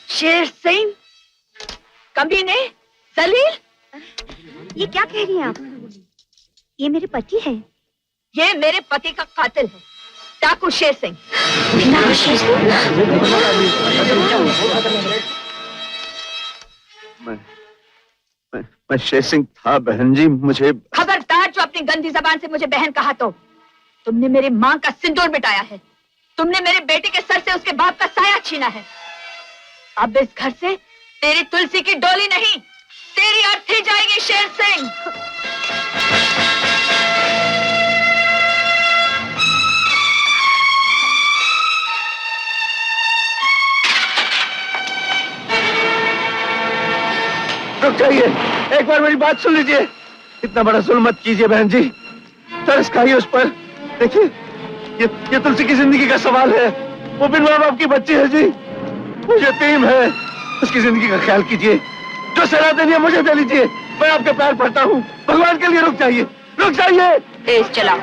शेर सिंह, कमीने, जलील। ये क्या कह रही हैं आप? ये मेरे पति हैं। ये मेरे पति का कातिल है, डाकू शेर सिंह। डाकू शेर सिंह? मैं शेर सिंह था बहन जी। मुझे खबरदार जो अपनी गंदी जबान से मुझे बहन कहा तो। तुमने मेरी माँ का सिंदूर मिटाया है, तुमने मेरे बेटे के सर से उसके बाप का साया छीना है। अब इस घर से तेरी तुलसी की डोली नहीं, तेरी अर्थी जाएगी शेर सिंह। रुक जाइए, एक बार मेरी बात सुन लीजिए। इतना बड़ा जुल्म मत कीजिए बहन जी, तरस खाइए उस पर। देखिए, ये तुलसी की जिंदगी का सवाल है। वो बिन माँ बाप की बच्ची है जी, वो यतीम है। उसकी जिंदगी का ख्याल कीजिए। जो सलाह देनी है मुझे दे लीजिए, मैं आपके पैर पड़ता हूँ। भगवान के लिए रुक जाइए, रुक जाइए। तेज चला।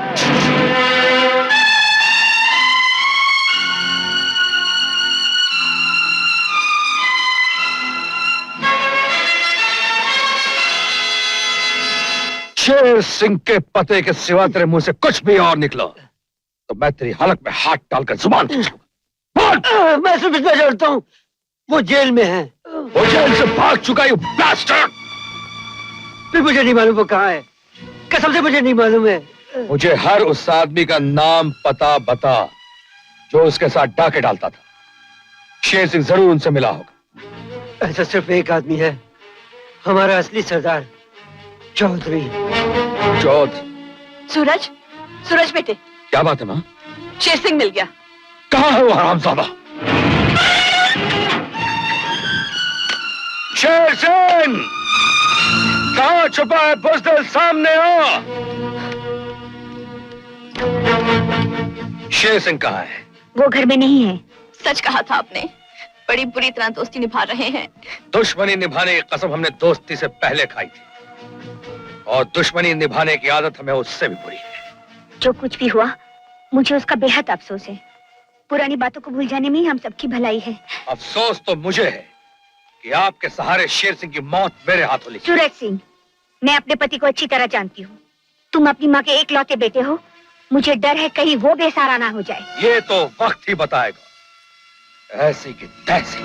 शेर सिंह के पते के सिवा तेरे मुंह से कुछ भी और निकला तो मैं तेरी हलक में हाथ डालकर जुबान खींच लूंगा। मैं समझ में जानता हूँ, वो जेल में है। वो जेल से भाग चुका है, बास्टर्ड। फिर मुझे नहीं मालूम वो कहाँ है, कसम से मुझे नहीं मालूम है। मुझे हर उस आदमी का नाम पता बता जो उसके साथ डाके डालता था। शेर सिंह जरूर उनसे मिला होगा। ऐसा सिर्फ एक आदमी है, हमारा असली सरदार चौधरी। सूरज, सूरज बेटे। क्या बात है माँ? शेर सिंह मिल गया। कहाँ है वो हरामजादा? शेर सिंह कहाँ छुपा है? बुज़दिल, सामने आ। शेर सिंह कहाँ है? वो घर में नहीं है। सच कहा था आपने, बड़ी बुरी तरह दोस्ती निभा रहे हैं। दुश्मनी निभाने की कसम हमने दोस्ती से पहले खाई थी, और दुश्मनी निभाने की आदत हमें उससे भी बुरी है। जो कुछ भी हुआ, मुझे उसका बेहद अफसोस है। पुरानी बातों को भूल जाने में ही हम सबकी भलाई है। अफसोस तो मुझे है कि आपके सहारे शेर सिंह की मौत मेरे हाथों लिखी। सूरज सिंह, मैं अपने पति को अच्छी तरह जानती हूँ। तुम अपनी माँ के एकलौते बेटे हो। मुझे डर है कहीं वो बेसहारा ना हो जाए। ये तो वक्त ही बताएगा। ऐसी की तैसी।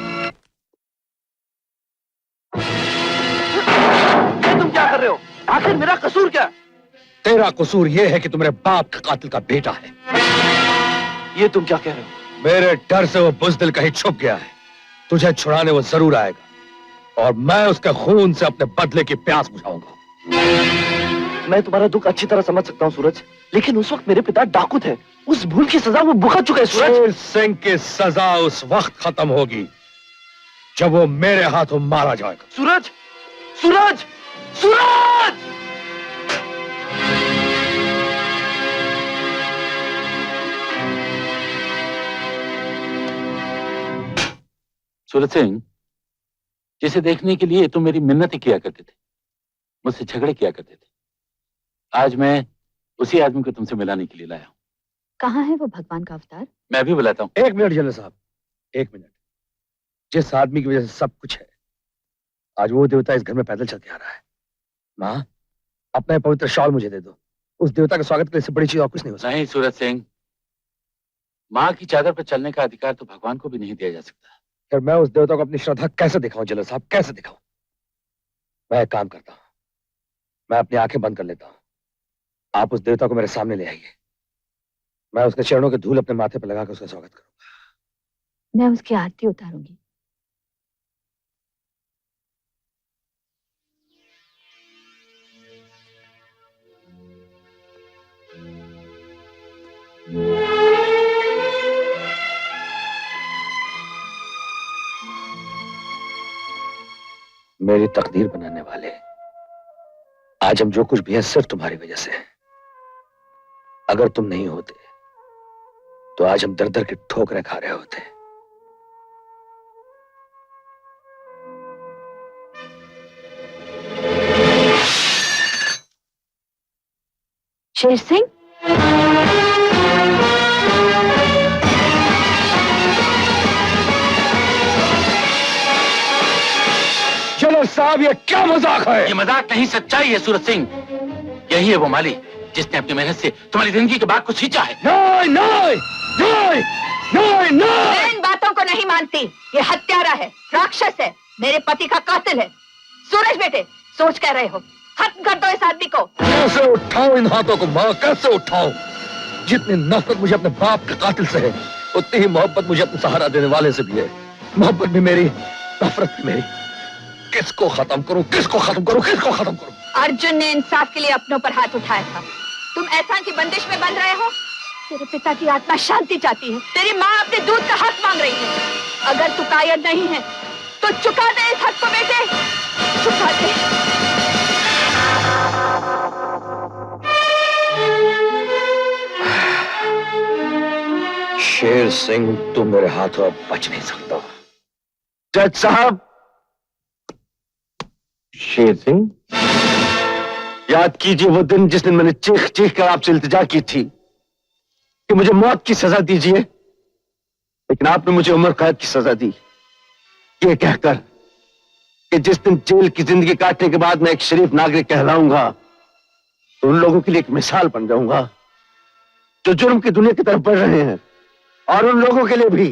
तुम क्या कर रहे हो? आखिर मेरा कसूर क्या? तेरा कसूर यह है कि तुम मेरे बाप के कातिल का बेटा है। ये तुम क्या कह रहे हो? मेरे डर से वो बुज़दिल कहीं छुप गया है। तुझे छुड़ाने वो जरूर आएगा, और मैं उसके खून से अपने बदले की प्यास बुझाऊंगा। मैं तुम्हारा दुख अच्छी तरह समझ सकता हूँ सूरज, लेकिन उस वक्त मेरे पिता डाकू थे। उस भूल की सजा वो भुगत चुका है सूरज। शेर सिंह की सजा उस वक्त खत्म होगी जब वो मेरे हाथों मारा जाएगा। सूरज, सूरज, सूरज! सूरज सिंह, जिसे देखने के लिए तुम मेरी मिन्नतें किया करते थे, मुझसे झगड़े किया करते थे, आज मैं उसी आदमी को तुमसे मिलाने के लिए लाया हूं। कहाँ है वो भगवान का अवतार? मैं भी बुलाता हूं। एक मिनट जनरल साहब, एक मिनट। जिस आदमी की वजह से सब कुछ है, आज वो देवता इस घर में पैदल चल के आ रहा है। माँ, अपना पवित्र शॉल मुझे दे दो। उस देवता के स्वागत के लिए इससे बड़ी चीज और कुछ नहीं हो सकती। नहीं सूरज सिंह, माँ की चादर पर चलने का अधिकार तो भगवान को भी नहीं दिया जा सकता। फिर मैं उस देवता को अपनी श्रद्धा कैसे दिखाऊं जनरल साहब, कैसे दिखाऊं? मैं एक काम करता हूं, मैं अपनी आंखें बंद कर लेता हूं। आप उस देवता को मेरे सामने ले आइए। मैं उसके चरणों के धूल अपने माथे पर लगाकर उसका स्वागत करूंगा। मैं उसकी आरती उतारूंगी। मेरी तकदीर बनाने वाले, आज हम जो कुछ भी है सिर्फ तुम्हारी वजह से है। अगर तुम नहीं होते तो आज हम दर दर की ठोकरें खा रहे होते। शेर सिंह, साहब ये क्या मजाक है? ये मजाक नहीं, सच्चाई है सूरज सिंह। यही है वो माली जिसने अपनी मेहनत से तुम्हारी जिंदगी के बाग को सींचा है। नहीं नहीं नहीं नहीं नहीं। मैं इन बातों को नहीं मानती। ये हत्यारा है, राक्षस है, मेरे पति का कातिल है। सूरज बेटे, सोच कर रहे हो? खत्म कर दो इस आदमी को। कैसे उठाऊं इन हाथों को माँ, कैसे उठाऊं? जितनी नफरत मुझे अपने बाप के कातिल से है, उतनी ही मोहब्बत मुझे अपने सहारा देने वाले से भी है। मोहब्बत भी मेरी, नफरत भी मेरी। किसको खत्म करूं, किसको खत्म करूं, किसको खत्म करूं? अर्जुन ने इंसाफ के लिए अपनों पर हाथ उठाया था। तुम एहसान की बंदिश में बंध रहे हो। तेरे पिता की आत्मा शांति चाहती है। तेरी माँ अपने दूध का हक मांग रही है। अगर तू कायर नहीं है तो चुका दे इस हक को बेटे, चुका दे। शेर सिंह, तुम मेरे हाथों अब बच नहीं सकता। जज साहब, शेर सिंह, याद कीजिए वो दिन जिस दिन मैंने चीख चीख कर आपसे इल्तिजा की थी कि मुझे मौत की सजा दीजिए, लेकिन आपने मुझे उम्र कैद की सजा दी, ये कहकर कि जिस दिन जेल की जिंदगी काटने के बाद मैं एक शरीफ नागरिक कहलाऊंगा तो उन लोगों के लिए एक मिसाल बन जाऊंगा जो जुर्म की दुनिया की तरफ बढ़ रहे हैं, और उन लोगों के लिए भी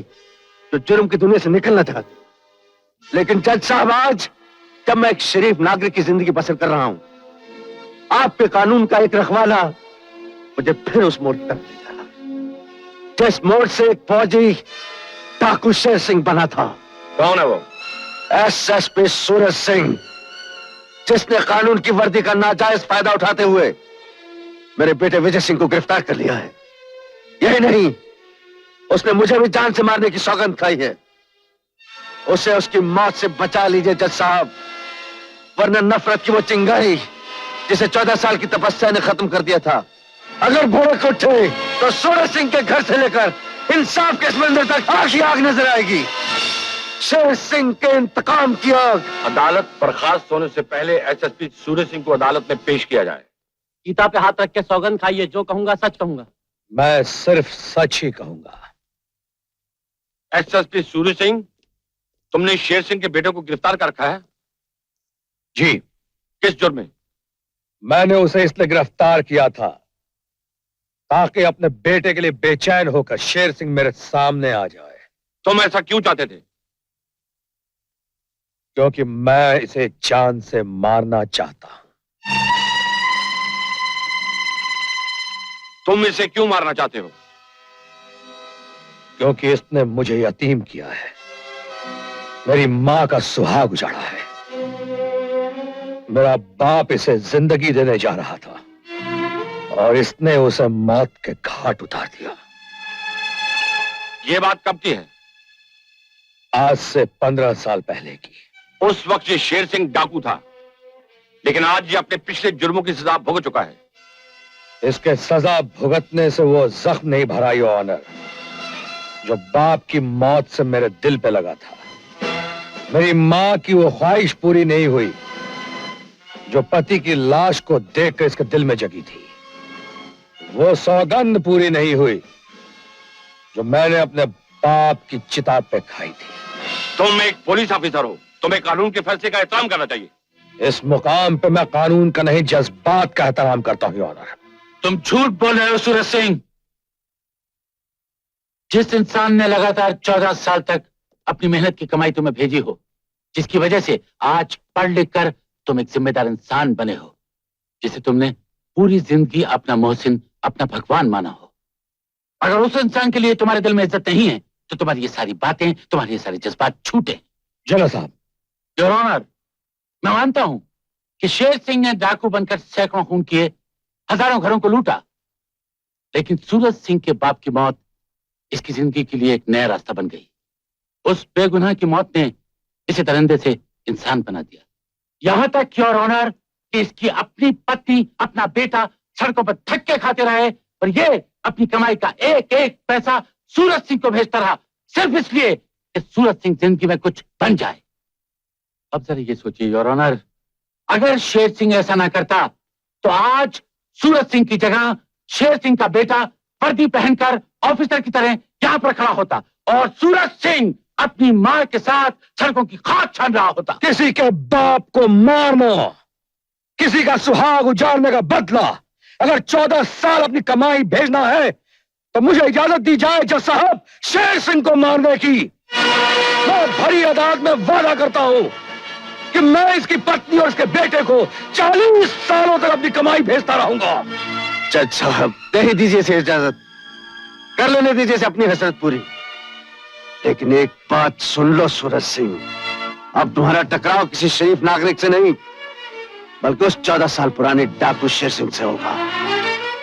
जो जुर्म की दुनिया से निकलना चाहते। लेकिन जज साहब, आज जब मैं एक शरीफ नागरिक की जिंदगी बसर कर रहा हूं, आपके कानून का एक रखवाला मुझे फिर उस मोड़ की तरफ ले जा रहा, जिस मोड़ से एक फौजी डाकू शेर सिंह बना था। कौन है वो? एसएसपी सूरज सिंह, जिसने कानून की वर्दी का नाजायज फायदा उठाते हुए मेरे बेटे विजय सिंह को गिरफ्तार कर लिया है। यही नहीं, उसने मुझे भी जान से मारने की सौगंध खाई है। उसे उसकी मौत से बचा लीजिए जज साहब, वरना नफरत की वो चिंगारी जिसे 14 साल की तपस्या ने खत्म कर दिया था, अगर भड़क उठे तो सूरज सिंह के घर से लेकर इंसाफ के मंदिर तक आग ही आग नजर आएगी। शेर सिंह के इंतकाम की आग। अदालत बर्खास्त होने से पहले एसएसपी सूरज सिंह को अदालत में पेश किया जाए। गीता पे हाथ रख के सौगंध खाइए, जो कहूंगा सच कहूंगा। मैं सिर्फ सच ही कहूंगा। एसएसपी सूरज सिंह, तुमने शेर सिंह के बेटे को गिरफ्तार कर रखा है? जी। किस जुर्म में? मैंने उसे इसलिए गिरफ्तार किया था ताकि अपने बेटे के लिए बेचैन होकर शेर सिंह मेरे सामने आ जाए। तुम ऐसा क्यों चाहते थे? क्योंकि मैं इसे जान से मारना चाहता हूं। तुम इसे क्यों मारना चाहते हो? क्योंकि इसने मुझे यतीम किया है, मेरी मां का सुहाग उजाड़ा है। मेरा बाप इसे जिंदगी देने जा रहा था और इसने उसे मौत के घाट उतार दिया। ये बात कब की है? आज से 15 साल पहले की। उस वक्त ये शेर सिंह डाकू था, लेकिन आज ये अपने पिछले जुर्मों की सजा भुगत चुका है। इसके सजा भुगतने से वो जख्म नहीं भरा, योर ऑनर, जो बाप की मौत से मेरे दिल पे लगा था। मेरी मां की वो ख्वाहिश पूरी नहीं हुई जो पति की लाश को देखकर इसके दिल में जगी थी। वो सौगंध पूरी नहीं हुई जो मैंने अपने बाप की चिता पे खाई थी। तुम एक पुलिस ऑफिसर हो, तुम्हें कानून के फैसले का एहतराम करना चाहिए। इस मुकाम पे मैं कानून का नहीं, जज्बात का एहतराम करता हूं, योर ऑनर। तुम झूठ बोल रहे हो सूरज सिंह। जिस इंसान ने लगातार 14 साल तक अपनी मेहनत की कमाई तुम्हें भेजी हो, जिसकी वजह से आज पढ़ लिख कर तुम एक जिम्मेदार इंसान बने हो, जिसे तुमने पूरी जिंदगी अपना मोहसिन, अपना भगवान माना हो, अगर उस इंसान के लिए तुम्हारे दिल में इज्जत नहीं है तो तुम्हारी ये सारी बातें, तुम्हारे ये सारे जज्बात छूटे। जनरल साहब, योर ऑनर, मैं मानता हूं कि शेर सिंह ने डाकू बनकर सैकड़ों खून किए, हजारों घरों को लूटा, लेकिन सूरज सिंह के बाप की मौत इसकी जिंदगी के लिए एक नया रास्ता बन गई। उस बेगुनाह की मौत ने इसे दरिंदे से इंसान बना दिया। यहां तक योर ऑनर कि इसकी अपनी पत्नी, अपना बेटा सड़कों पर धक्के खाते रहे और ये अपनी कमाई का एक एक पैसा सूरज सिंह को भेजता रहा, सिर्फ इसलिए कि सूरज सिंह जिंदगी में कुछ बन जाए। अब जरा ये सोचिए योर ऑनर, अगर शेर सिंह ऐसा ना करता तो आज सूरज सिंह की जगह शेर सिंह का बेटा वर्दी पहनकर ऑफिसर की तरह यहां पर खड़ा होता और सूरज सिंह अपनी मां के साथ सड़कों की खाद छान रहा होता। किसी के बाप को मारना, किसी का सुहाग उजाड़ने का बदला। अगर 14 साल अपनी कमाई भेजना है तो मुझे इजाजत दी जाए जज साहब शेर सिंह को मारने की। मैं भरी अदालत में वादा करता हूं कि मैं इसकी पत्नी और इसके बेटे को 40 सालों तक अपनी कमाई भेजता रहूंगा। जज साहब दे ही दीजिए इसे इजाजत, कर लेने दीजिए इसे अपनी हसरत पूरी। लेकिन एक बात सुन लो सूरज सिंह, अब तुम्हारा टकराव किसी शरीफ नागरिक से नहीं बल्कि उस 14 साल पुराने डाकू शेर सिंह से होगा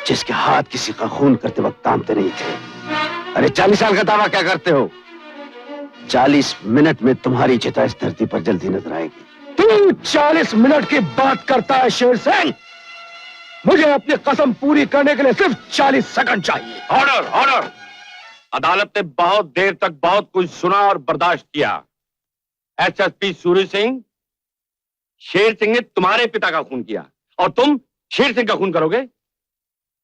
जिसके हाथ किसी का खून करते वक्त थामते नहीं थे। अरे 40 साल का दावा क्या करते हो? 40 मिनट में तुम्हारी चिता इस धरती पर जल्दी नजर आएगी। तू 40 मिनट की बात करता है शेर सिंह? मुझे अपनी कसम पूरी करने के लिए सिर्फ 40 सेकंड चाहिए। Order, order. अदालत ने बहुत देर तक बहुत कुछ सुना और बर्दाश्त किया। एसएसपी सूर्य सिंह, शेर सिंह ने तुम्हारे पिता का खून किया और तुम शेर सिंह का खून करोगे।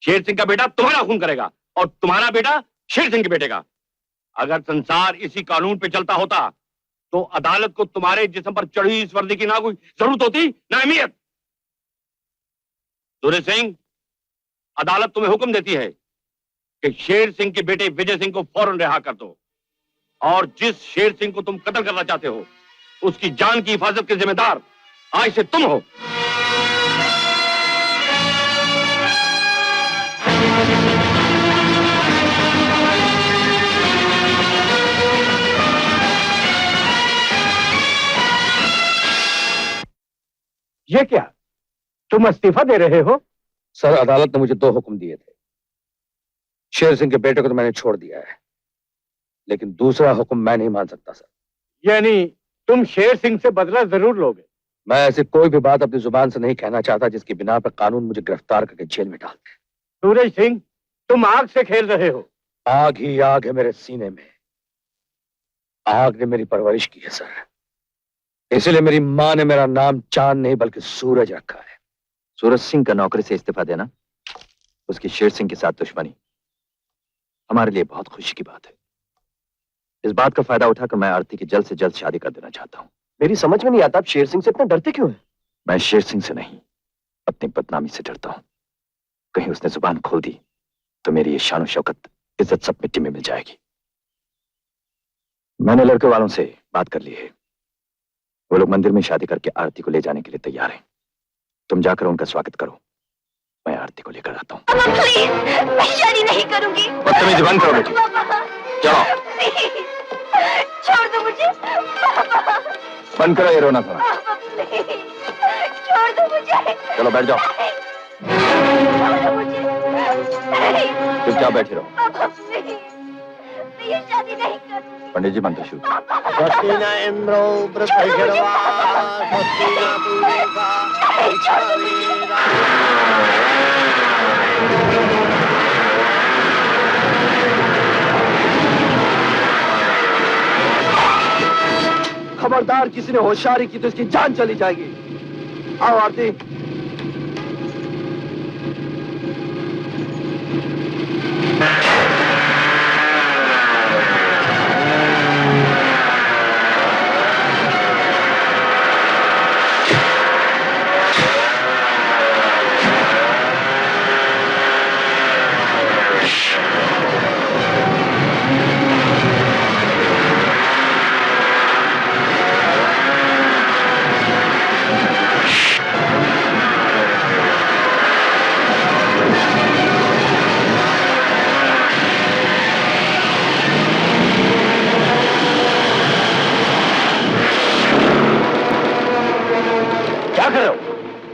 शेर सिंह का बेटा तुम्हारा खून करेगा और तुम्हारा बेटा शेर सिंह के बेटे का। अगर संसार इसी कानून पे चलता होता तो अदालत को तुम्हारे जिस्म पर चढ़ी इस वर्दी की ना कोई जरूरत होती ना अहमियत। सूर्य सिंह, अदालत तुम्हें हुक्म देती है कि शेर सिंह के बेटे विजय सिंह को फौरन रिहा कर दो और जिस शेर सिंह को तुम कत्ल करना चाहते हो उसकी जान की हिफाजत के जिम्मेदार आज से तुम हो। ये क्या, तुम इस्तीफा दे रहे हो? सर, अदालत ने मुझे 2 हुक्म दिए थे। शेर सिंह के बेटे को तो मैंने छोड़ दिया है, लेकिन दूसरा हुक्म मैं नहीं मान सकता सर। यानी तुम शेर सिंह से बदला जरूर लोगे? मैं ऐसी कोई भी बात अपनी जुबान से नहीं कहना चाहता जिसकी बिना पर कानून मुझे गिरफ्तार करके जेल में डाल दे। सूरज सिंह, तुम आग से खेल रहे हो। आग ही आग है मेरे सीने में। आग ने मेरी परवरिश की है सर, इसलिए मेरी माँ ने मेरा नाम चांद नहीं बल्कि सूरज रखा है। सूरज सिंह का नौकरी से इस्तीफा देना, उसकी शेर सिंह के साथ दुश्मनी हमारे लिए बहुत खुशी की बात है। इस बात का फायदा उठाकर मैं आरती की जल्द से जल्द शादी कर देना चाहता हूँ। मेरी समझ में नहीं आता, आप शेर सिंह से इतना डरते क्यों हैं? मैं शेर सिंह से नहीं, अपनी बदनामी से डरता हूँ। कहीं उसने जुबान खोल दी तो मेरी ये शान शौकत, इज्जत सब मिट्टी में मिल जाएगी। मैंने लड़के वालों से बात कर ली है, वो लोग मंदिर में शादी करके आरती को ले जाने के लिए तैयार हैं। तुम जाकर उनका स्वागत करो, मैं आरती को लेकर आता हूँ। मैं शादी नहीं करूंगी। बदतमीजी बंद करो बेटी, चलो। छोड़ दो मुझे। बंद करो ये रोना धोना, छोड़ दो मुझे। चलो बैठ जाओ, छोड़ दो मुझे। चुपचाप बैठे रहो। मैं ये शादी नहीं करूंगी। पंडित जी मंत्र शुरू। स्वस्ति न इंद्रो बृहस्पतिर्वा, स्वस्ति न पूर्वा, खबरदार किसी ने होशियारी की तो इसकी जान चली जाएगी। आओ आरती।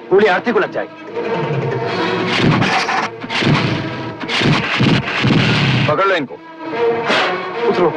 गोली आरती को लग जाएगी। पकड़ लो इनको। उतरो।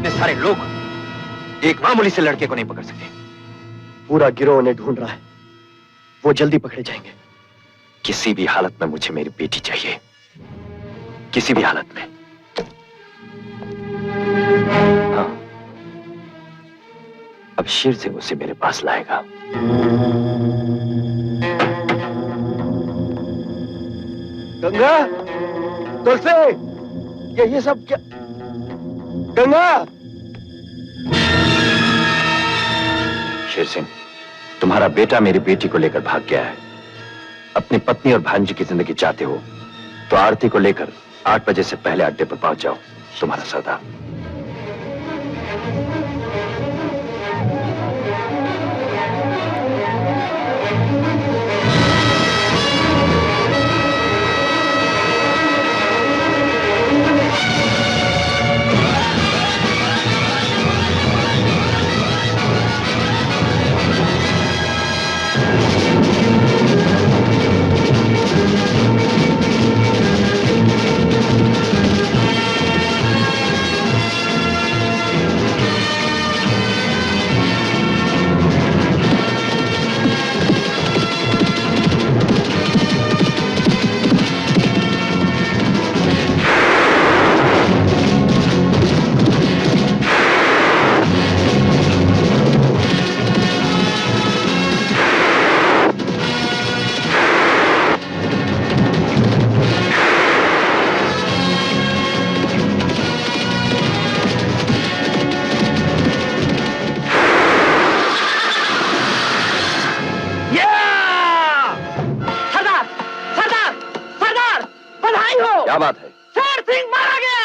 इतने सारे लोग एक मामूली से लड़के को नहीं पकड़ सके। पूरा गिरोह उन्हें ढूंढ रहा है, वो जल्दी पकड़े जाएंगे। किसी भी हालत में मुझे मेरी बेटी चाहिए, किसी भी हालत में। हाँ, अब शेर सिंह उसे मेरे पास लाएगा। गंगा, तुलसी, ये सब क्या? गंगा! शेर सिंह, तुम्हारा बेटा मेरी बेटी को लेकर भाग गया है। अपनी पत्नी और भांजी की जिंदगी चाहते हो तो आरती को लेकर 8 बजे से पहले अड्डे पर पहुंच जाओ। तुम्हारा सौदा। क्या बात है? शेर सिंह मारा गया।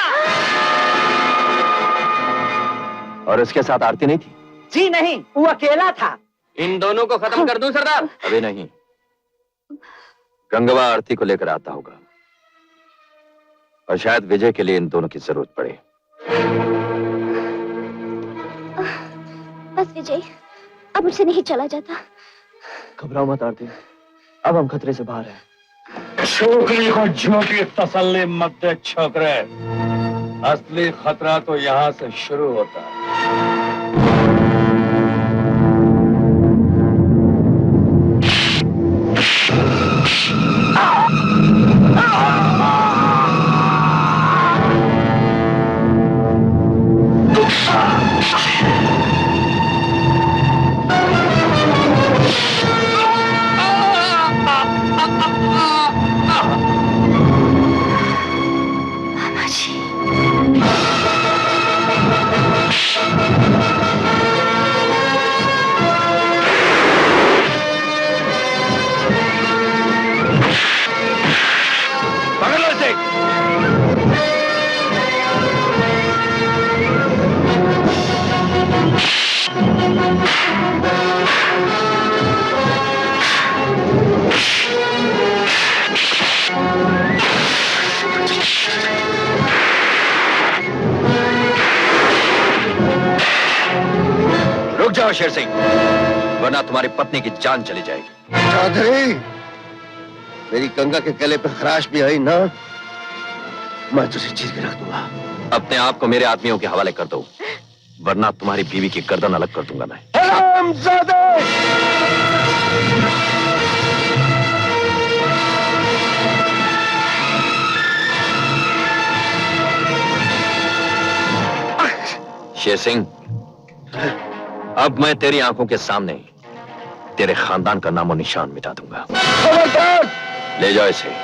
और उसके साथ आरती नहीं थी? जी नहीं, वो अकेला था। इन दोनों को खत्म कर दूं सरदार? अभी नहीं, गंगवा आरती को लेकर आता होगा और शायद विजय के लिए इन दोनों की जरूरत पड़े। बस विजय, अब मुझसे नहीं चला जाता। घबराओ मत आरती, अब हम खतरे से बाहर हैं। छोकरी को झूठी तसल्ली मत दे छोकरे, असली खतरा तो यहाँ से शुरू होता है। रुक जाओ शेर सिंह, वरना तुम्हारी पत्नी की जान चली जाएगी। चौधरी, मेरी गंगा के गले पे खराश भी आई ना, मैं तुझे चीर के रख दूंगा। अपने आप को मेरे आदमियों के हवाले कर दो, वरना तुम्हारी बीवी की गर्दन अलग कर दूंगा मैं। हरामजादे! शेर सिंह, अब मैं तेरी आंखों के सामने तेरे खानदान का नामो निशान मिटा दूंगा। ले जाओ इसे।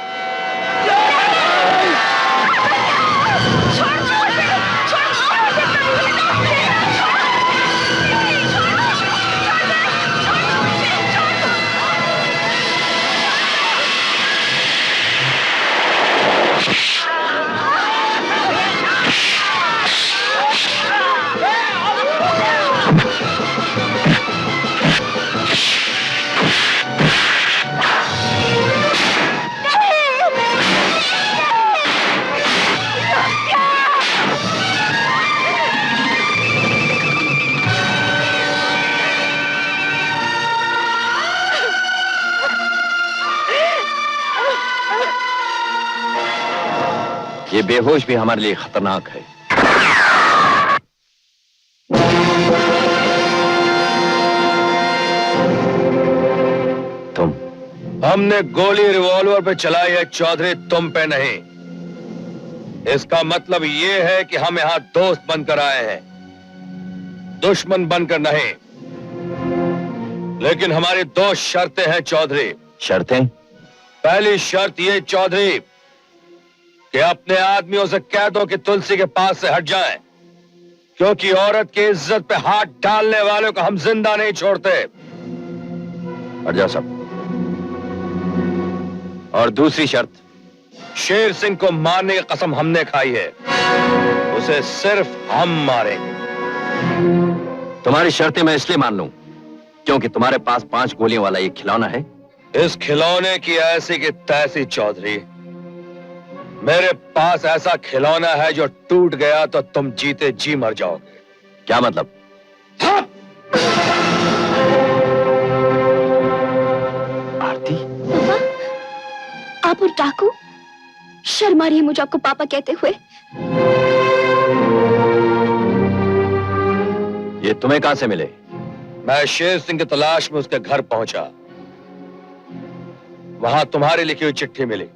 ये बेहोश भी हमारे लिए खतरनाक है। हमने गोली रिवॉल्वर पे चलाई है चौधरी, तुम पे नहीं। इसका मतलब ये है कि हम यहां दोस्त बनकर आए हैं, दुश्मन बनकर नहीं। लेकिन हमारी दो शर्तें हैं चौधरी। शर्तें? पहली शर्त ये चौधरी कि अपने आदमियों से कह दो कि तुलसी के पास से हट जाएं, क्योंकि औरत की इज्जत पे हाथ डालने वालों को हम जिंदा नहीं छोड़ते। हट जाओ सब। और दूसरी शर्त? शेर सिंह को मारने की कसम हमने खाई है, उसे सिर्फ हम मारेंगे। तुम्हारी शर्तें मैं इसलिए मान लूं क्योंकि तुम्हारे पास 5 गोलियों वाला ये खिलौना है। इस खिलौने की ऐसी की तैसी चौधरी, मेरे पास ऐसा खिलौना है जो टूट गया तो तुम जीते जी मर जाओगे। क्या मतलब? आरती, आप और डाकू? शर्म आ रही है मुझे आपको पापा कहते हुए। ये तुम्हें कहां से मिले? मैं शेर सिंह की तलाश में उसके घर पहुंचा, वहां तुम्हारी लिखी हुई चिट्ठी मिली।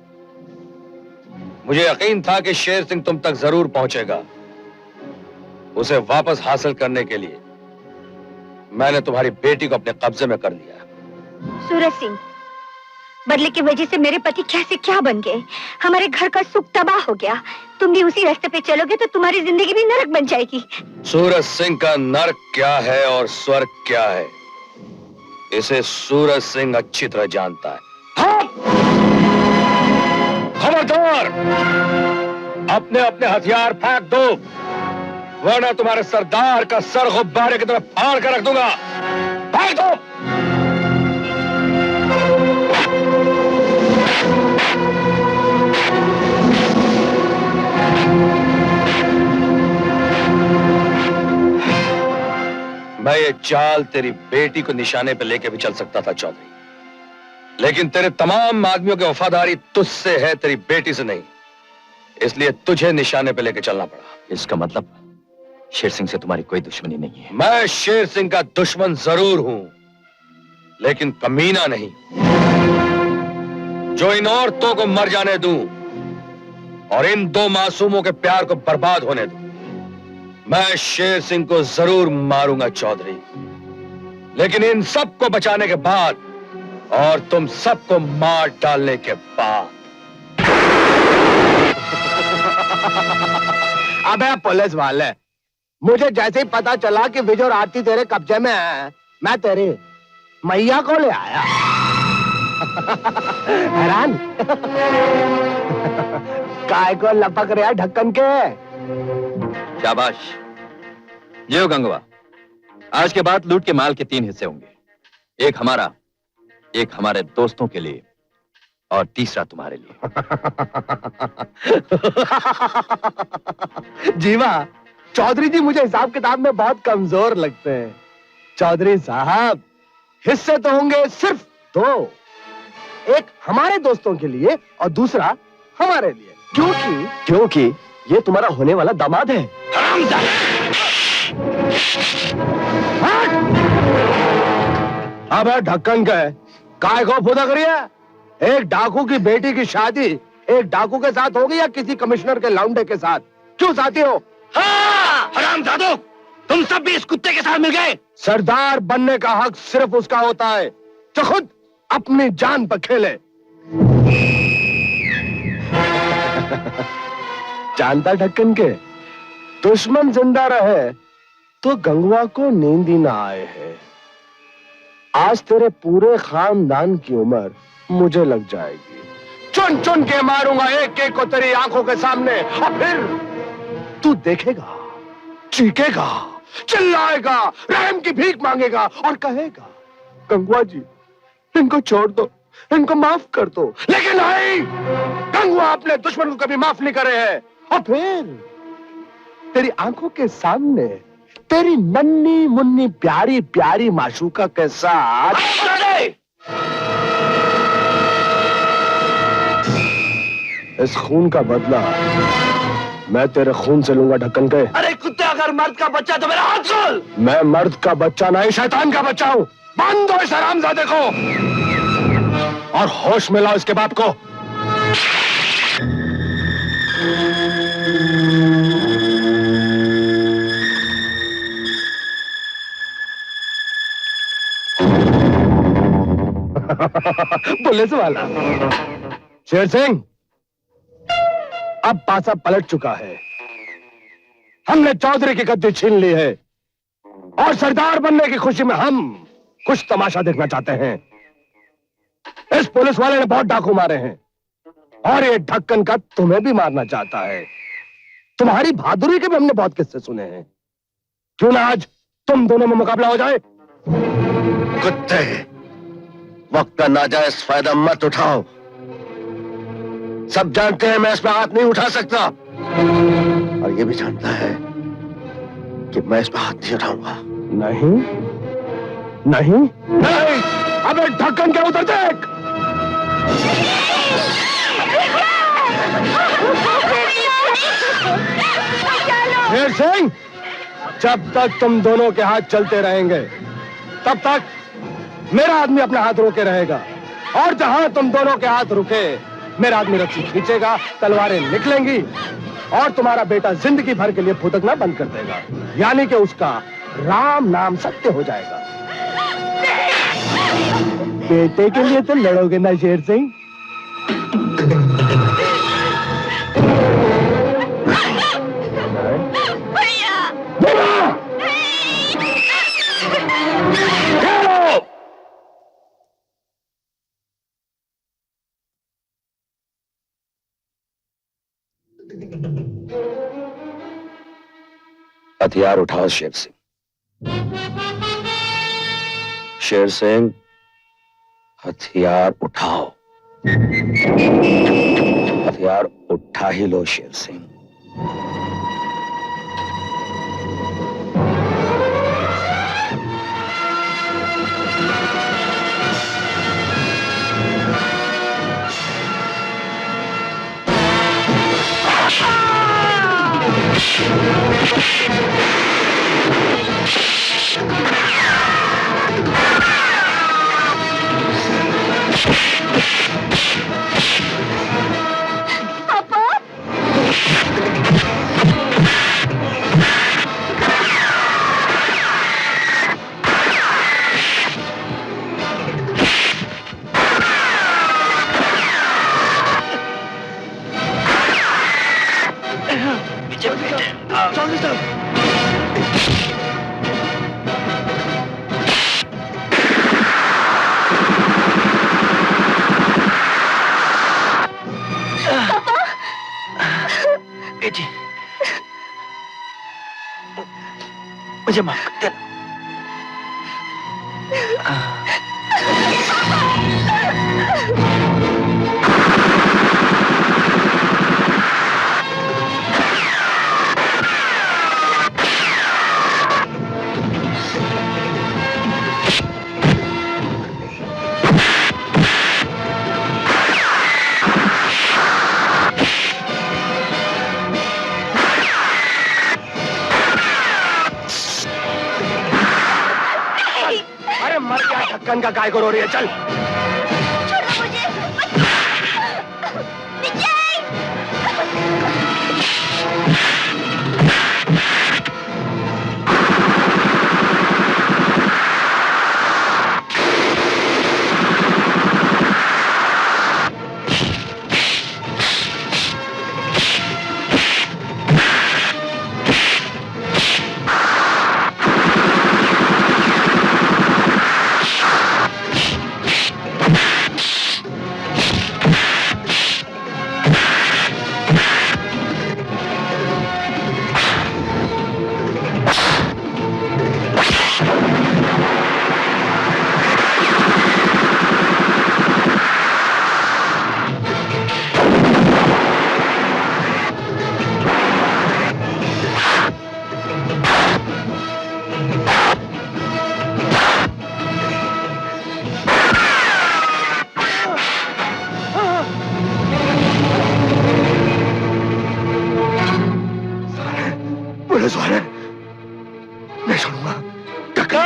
मुझे यकीन था कि शेर सिंह तुम तक जरूर पहुंचेगा। उसे वापस हासिल करने के लिए मैंने तुम्हारी बेटी को अपने कब्जे में कर लिया। सूरज सिंह, बदले की वजह से मेरे पति कैसे क्या बन गए। हमारे घर का सुख तबाह हो गया। तुम भी उसी रास्ते पे चलोगे तो तुम्हारी जिंदगी भी नरक बन जाएगी। सूरज सिंह का नरक क्या है और स्वर्ग क्या है, इसे सूरज सिंह अच्छी तरह जानता है। खबरदार, अपने अपने हथियार फेंक दो, वरना तुम्हारे सरदार का सर गुब्बारे की तरफ फाड़ कर रख दूंगा। फेंक दो। मैं ये चाल तेरी बेटी को निशाने पे लेके भी चल सकता था चौधरी, लेकिन तेरे तमाम आदमियों की वफादारी तुझसे है, तेरी बेटी से नहीं। इसलिए तुझे निशाने पे लेके चलना पड़ा। इसका मतलब शेर सिंह से तुम्हारी कोई दुश्मनी नहीं है? मैं शेर सिंह का दुश्मन जरूर हूं, लेकिन कमीना नहीं जो इन औरतों को मर जाने दूं और इन 2 मासूमों के प्यार को बर्बाद होने दूं। मैं शेर सिंह को जरूर मारूंगा चौधरी, लेकिन इन सबको बचाने के बाद और तुम सबको मार डालने के बाद। अबे पुलिस वाले, मुझे जैसे ही पता चला कि विजय और आरती तेरे कब्जे में है, मैं तेरी मैया को ले आया। हैरान? काय को लपक रहा ढक्कन के? शाबाश। जियो गंगवा, आज के बाद लूट के माल के 3 हिस्से होंगे। एक हमारा, एक हमारे दोस्तों के लिए और तीसरा तुम्हारे लिए। जीवा, चौधरी जी मुझे हिसाब किताब में बहुत कमजोर लगते हैं। चौधरी साहब, हिस्से तो होंगे सिर्फ 2, एक हमारे दोस्तों के लिए और दूसरा हमारे लिए। क्योंकि ये तुम्हारा होने वाला दामाद है। अब ढक्कन का है, काय को फुदा करिए। एक डाकू की बेटी की शादी एक डाकू के साथ होगी या किसी कमिश्नर के लौंडे के साथ? क्यों साथी हो? हरामजादो, तुम सब भी इस कुत्ते के साथ मिल गए। सरदार बनने का हक सिर्फ उसका होता है जो खुद अपनी जान पर खेले। जानता ढक्कन के, दुश्मन जिंदा रहे तो गंगवा को नींद ही ना आए है। आज तेरे पूरे खानदान की उम्र मुझे लग जाएगी। चुन चुन के मारूंगा एक एक को तेरी आंखों के सामने, और फिर तू देखेगा, चीखेगा, चिल्लाएगा, रहम की भीख मांगेगा और कहेगा, गंगवा जी इनको छोड़ दो, इनको माफ कर दो। लेकिन नहीं, गंगवा अपने दुश्मन को कभी माफ नहीं करे है। और फिर तेरी आंखों के सामने तेरी नन्ही मुन्नी प्यारी प्यारी माशूका के साथ इस खून का बदला मैं तेरे खून से लूंगा ढक्कन के। अरे कुत्ते, अगर मर्द का बच्चा तो मेरा हाथ खोल। मैं मर्द का बच्चा नहीं, शैतान का बच्चा हूं। बांध दो इस हरामजादे को। और होश में लाओ इसके बाप को। पुलिस वाला शेर सिंह, अब पासा पलट चुका है। हमने चौधरी की गद्दी छीन ली है और सरदार बनने की खुशी में हम कुछ तमाशा देखना चाहते हैं। इस पुलिस वाले ने बहुत डाकू मारे हैं और ये ढक्कन का तुम्हें भी मारना चाहता है। तुम्हारी बहादुरी के भी हमने बहुत किस्से सुने हैं। क्यों ना आज तुम दोनों में मुकाबला हो जाए? कुत्ते, वक्त का नाजायज फायदा मत उठाओ। सब जानते हैं मैं इस पर हाथ नहीं उठा सकता, और ये भी जानता है कि मैं इस पर हाथ नहीं उठाऊंगा। नहीं नहीं नहीं, अबे ढक्कन के उधर देख। शेर सिंह, जब तक तुम दोनों के हाथ चलते रहेंगे तब तक मेरा आदमी अपना हाथ रोके रहेगा, और जहां तुम दोनों के हाथ रुके मेरा आदमी रस्सी खींचेगा, तलवारें निकलेंगी और तुम्हारा बेटा जिंदगी भर के लिए फुदकना बंद कर देगा, यानी कि उसका राम नाम सत्य हो जाएगा। बेटे के लिए तो लड़ोगे ना शेर सिंह? हथियार उठाओ शेर सिंह। शेर सिंह, हथियार उठाओ। हथियार उठा ही लो शेर सिंह। बेटी, मुझे माफ कर देना। ढक्कन का काय को रो रही है? चल पुलिस वाले, नहीं छोड़ूंगा। ढक्कन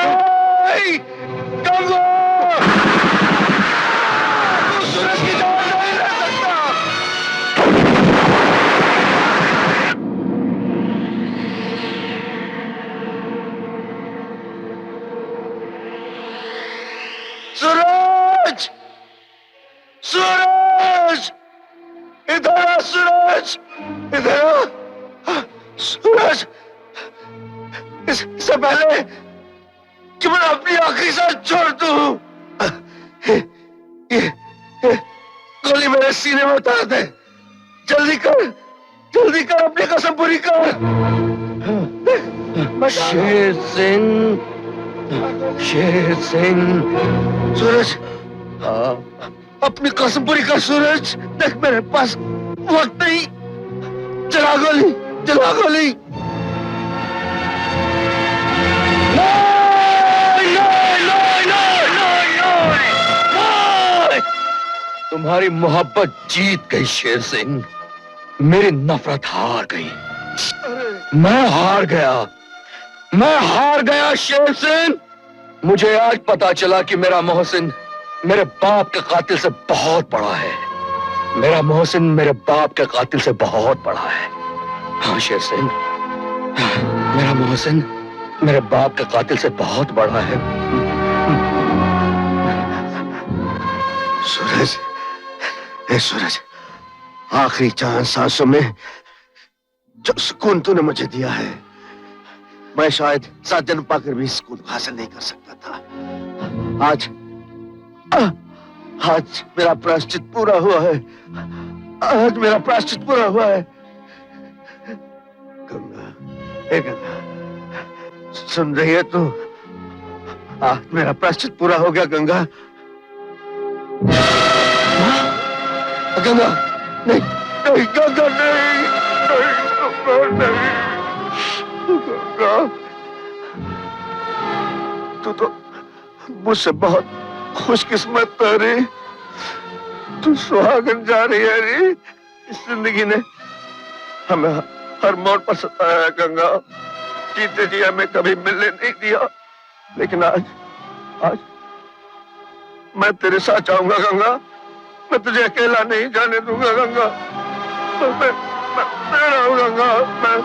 सूरज, सूरज, इधर आ सूरज, इधर आ सूरज। इससे पहले कि मैं अपनी आखिरी सांस छोड़ दूं, ये गोली मेरे सीने में उतार दे। जल्दी कर अपनी कसम पूरी कर। शेर सिंह, शेर सिंह। सूरज, अपनी कसम पूरी कर सूरज। देख मेरे पास वक्त नहीं। चला गोली, चला गोली। तुम्हारी मोहब्बत जीत गई शेर सिंह, मेरी नफरत हार गई। मैं हार गया शेर सिंह। मुझे आज पता चला कि मेरा मोहसिन मेरे बाप के कातिल से बहुत बड़ा है। मेरा मोहसिन मेरे बाप के कातिल से बहुत बड़ा है। हाँ शेर सिंह, मेरा मोहसिन मेरे बाप के कातिल से बहुत बड़ा है। सूरज, ए सूरज, आखिरी चांद सांसों में जो सुकून तूने मुझे दिया है, मैं शायद 7 जन्म पाकर भी सुकून हासिल नहीं कर सकता था। आज मेरा प्रायश्चित पूरा हुआ है। आज मेरा प्रायश्चित पूरा हुआ है। गंगा, ए गंगा, सुन रही है तू? आज मेरा प्रायश्चित पूरा हो गया गंगा। गंगा, नहीं, नहीं गंगा, नहीं, नहीं, गंगा, तू तो मुझसे बहुत खुशकिस्मत है रे। तू सुहागन जा रही है रे। इस जिंदगी ने हमें हर मोड़ पर सताया है गंगा। जीते जी हमें कभी मिलने नहीं दिया, लेकिन आज मैं तेरे साथ जाऊंगा गंगा। मैं तुझे अकेला नहीं जाने दूंगा गंगा। मैं तेरा हूं गंगा। मैं